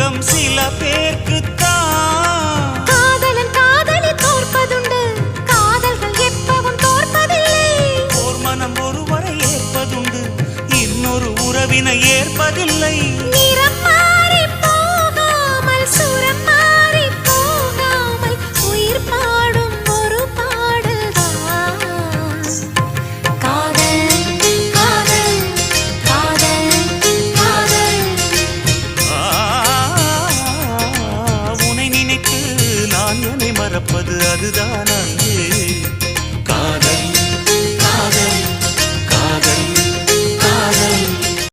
உள்ளம் சில பேர்க்குத்தான். காதலன் காதலி தோற்பதுண்டு, காதல்கள் எப்பவும் தோற்பதில்லை. ஓர் மனம் ஒருவரை ஏற்பதுண்டு, இன்னொரு உறவினை ஏற்பதில்லை. நீ